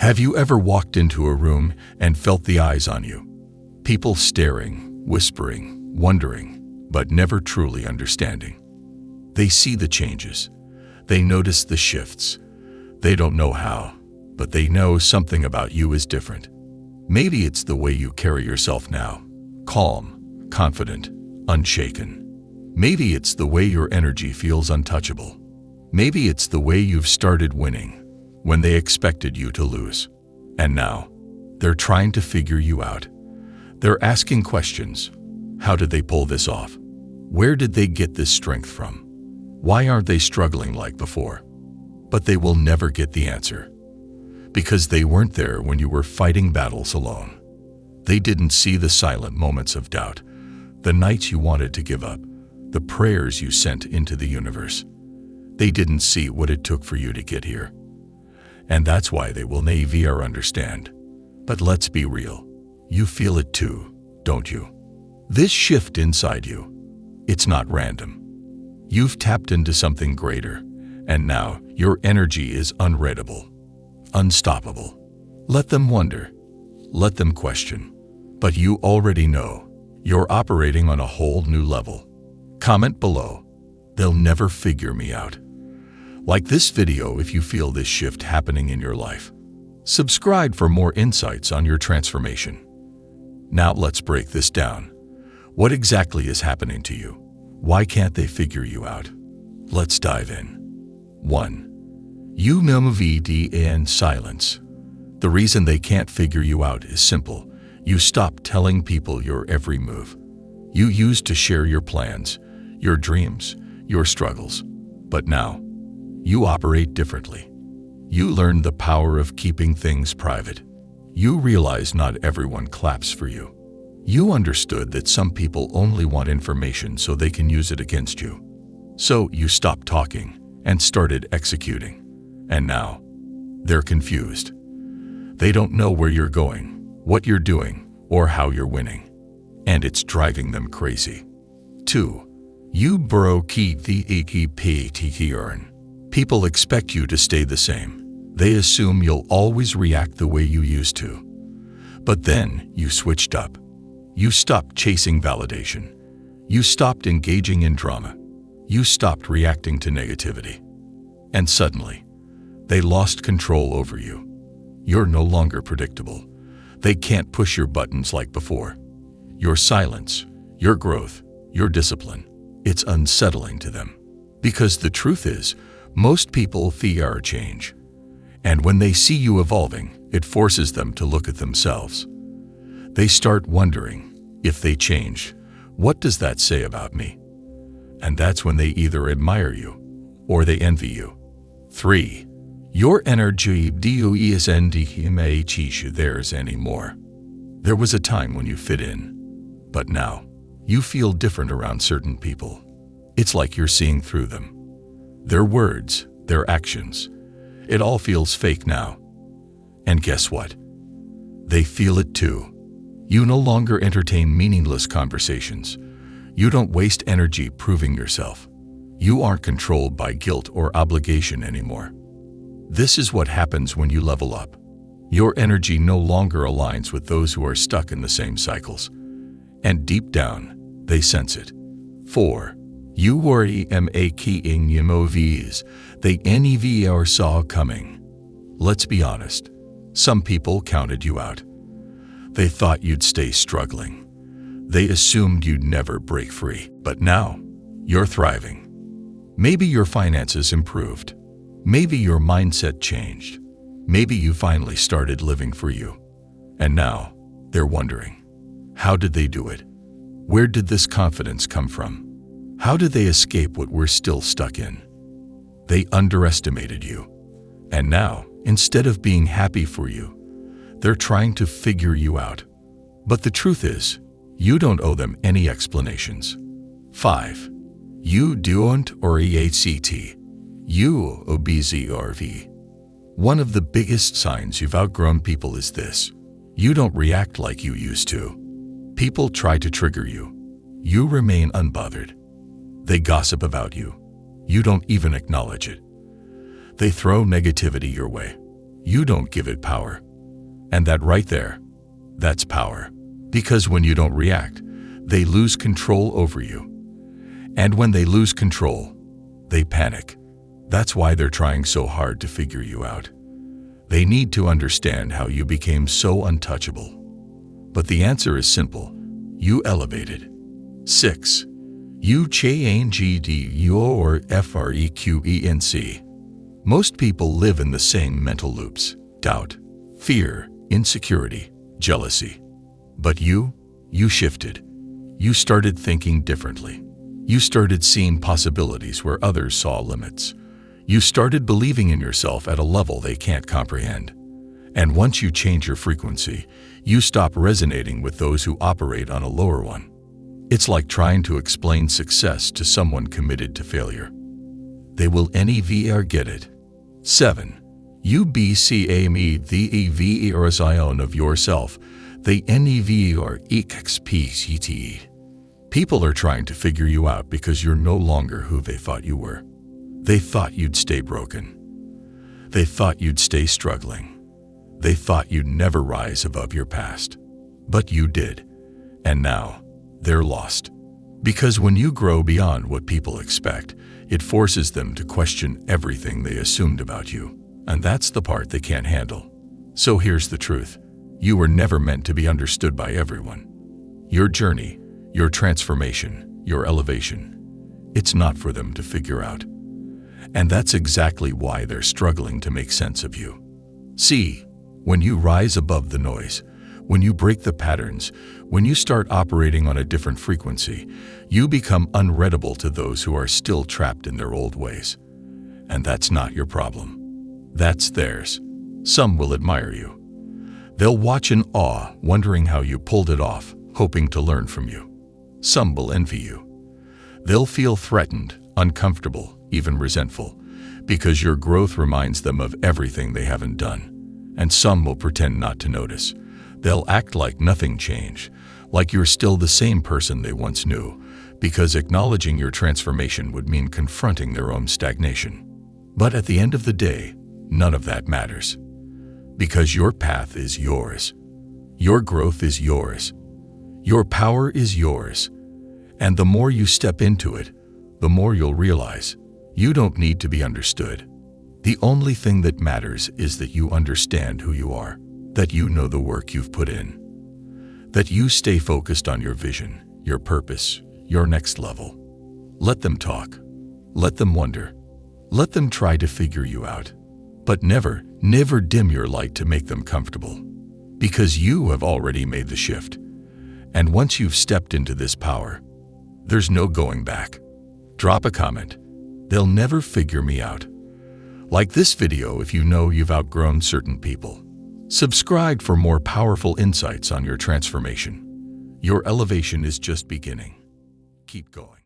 Have you ever walked into a room and felt the eyes on you? People staring, whispering, wondering, but never truly understanding. They see the changes. They notice the shifts. They don't know how, but they know something about you is different. Maybe it's the way you carry yourself now, calm, confident, unshaken. Maybe it's the way your energy feels untouchable. Maybe it's the way you've started winning when they expected you to lose. And now, they're trying to figure you out. They're asking questions. How did they pull this off? Where did they get this strength from? Why aren't they struggling like before? But they will never get the answer. Because they weren't there when you were fighting battles alone. They didn't see the silent moments of doubt, the nights you wanted to give up, the prayers you sent into the universe. They didn't see what it took for you to get here. And that's why they will never understand. But let's be real. You feel it too, don't you? This shift inside you, it's not random. You've tapped into something greater, and now your energy is unreadable, unstoppable. Let them wonder. Let them question. But you already know you're operating on a whole new level. Comment below. They'll never figure me out. Like this video if you feel this shift happening in your life. Subscribe for more insights on your transformation. Now let's break this down. What exactly is happening to you? Why can't they figure you out? Let's dive in. 1. You move in silence. The reason they can't figure you out is simple. You stopped telling people your every move. You used to share your plans, your dreams, your struggles. But now, you operate differently. You learn the power of keeping things private. You realize not everyone claps for you. You understood that some people only want information so they can use it against you. So you stopped talking and started executing. And now, they're confused. They don't know where you're going, what you're doing, or how you're winning. And it's driving them crazy. 2. You broke the earn. People expect you to stay the same. They assume you'll always react the way you used to. But then you switched up. You stopped chasing validation. You stopped engaging in drama. You stopped reacting to negativity. And suddenly, they lost control over you. You're no longer predictable. They can't push your buttons like before. Your silence, your growth, your discipline, it's unsettling to them. Because the truth is, most people fear change. And when they see you evolving, it forces them to look at themselves. They start wondering, if they change, what does that say about me? And that's when they either admire you or they envy you. 3. Your energy doesn't theirs anymore. There was a time when you fit in, but now you feel different around certain people. It's like you're seeing through them. Their words, their actions, it all feels fake now. And guess what? They feel it too. You no longer entertain meaningless conversations. You don't waste energy proving yourself. You aren't controlled by guilt or obligation anymore. This is what happens when you level up. Your energy no longer aligns with those who are stuck in the same cycles. And deep down, they sense it. 4. You worry making movies they never saw coming. Let's be honest. Some people counted you out. They thought you'd stay struggling. They assumed you'd never break free. But now, you're thriving. Maybe your finances improved. Maybe your mindset changed. Maybe you finally started living for you. And now, they're wondering, how did they do it? Where did this confidence come from? How did they escape what we're still stuck in? They underestimated you. And now, instead of being happy for you, they're trying to figure you out. But the truth is, you don't owe them any explanations. 5. You don't react. You observe. One of the biggest signs you've outgrown people is this. You don't react like you used to. People try to trigger you. You remain unbothered. They gossip about you. You don't even acknowledge it. They throw negativity your way. You don't give it power. And that right there, that's power. Because when you don't react, they lose control over you. And when they lose control, they panic. That's why they're trying so hard to figure you out. They need to understand how you became so untouchable. But the answer is simple. You elevated. 6. You changed your frequency. Most people live in the same mental loops: doubt, fear, insecurity, jealousy. But you shifted. You started thinking differently. You started seeing possibilities where others saw limits. You started believing in yourself at a level they can't comprehend. And once you change your frequency, you stop resonating with those who operate on a lower one. It's like trying to explain success to someone committed to failure. They will never get it. 7. You became the version of yourself. They never expect. People are trying to figure you out because you're no longer who they thought you were. They thought you'd stay broken. They thought you'd stay struggling. They thought you'd never rise above your past. But you did. And now, they're lost. Because when you grow beyond what people expect, it forces them to question everything they assumed about you. And that's the part they can't handle. So here's the truth. You were never meant to be understood by everyone. Your journey, your transformation, your elevation, it's not for them to figure out. And that's exactly why they're struggling to make sense of you. See, when you rise above the noise, when you break the patterns, when you start operating on a different frequency, you become unreadable to those who are still trapped in their old ways. And that's not your problem. That's theirs. Some will admire you. They'll watch in awe, wondering how you pulled it off, hoping to learn from you. Some will envy you. They'll feel threatened, uncomfortable, even resentful, because your growth reminds them of everything they haven't done. And some will pretend not to notice. They'll act like nothing changed, like you're still the same person they once knew, because acknowledging your transformation would mean confronting their own stagnation. But at the end of the day, none of that matters. Because your path is yours. Your growth is yours. Your power is yours. And the more you step into it, the more you'll realize you don't need to be understood. The only thing that matters is that you understand who you are, that you know the work you've put in, that you stay focused on your vision, your purpose, your next level. Let them talk. Let them wonder. Let them try to figure you out. But never dim your light to make them comfortable. Because you have already made the shift. And once you've stepped into this power, there's no going back. Drop a comment. They'll never figure me out. Like this video if you know you've outgrown certain people. Subscribe for more powerful insights on your transformation. Your elevation is just beginning. Keep going.